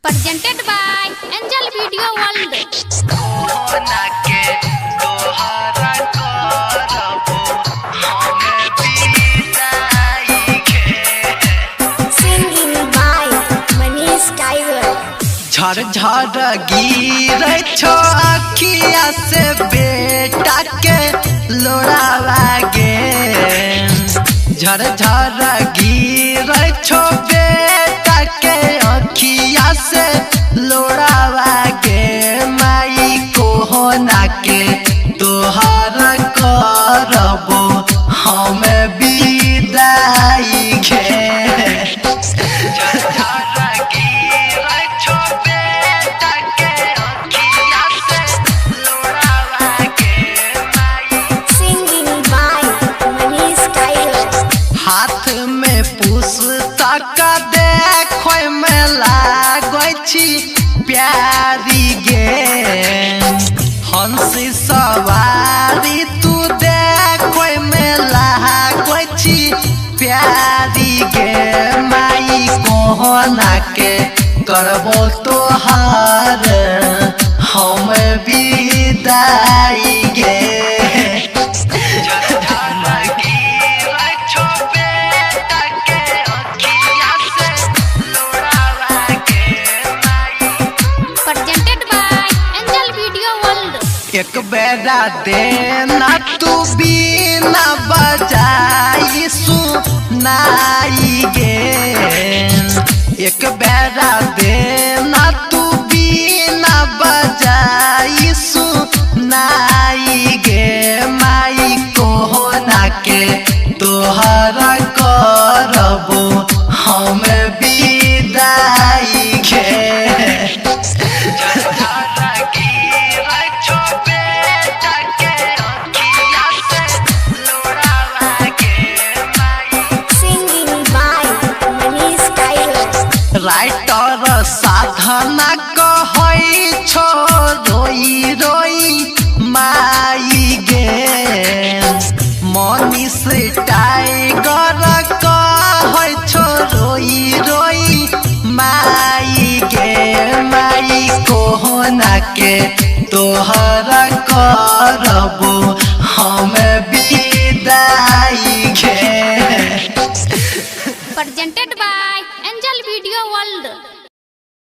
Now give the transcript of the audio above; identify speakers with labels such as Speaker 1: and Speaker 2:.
Speaker 1: presented by Angel Video World.
Speaker 2: Singing by Manish Tiger.
Speaker 3: झर झर गिरे छो अखिया से बेटा के लोड़ावा गे। झर झर गिरे छो बेटा के अखिया से लोड़ावा गे। माई कोहना के तोहर करबो हम विदाई गे।
Speaker 2: Singing by Manish Tiger.
Speaker 3: हाथ में पुस्तक देखो में लागै छी प्यारी गे। हंसी सवारी तू देखो में लागै छी प्यारी गे। माई कोहना के करबो तोहार हम विदाई गे।
Speaker 1: Presented by Angel Video World.
Speaker 3: एक बेरा देना तू बिना बजाई सुनाई गे। एक बेरा देना तू बिना बजाई सुनाई गे। माई कोहना के तोहरा करबो हम विदाई गे।
Speaker 2: Singing by Manish Tiger.
Speaker 3: Writer Sadhana कहै छो रोई रोई माई गे। मनीष टाइगर कहै छो रोई रोई माई गे। माई कोहना के तोहरा करबो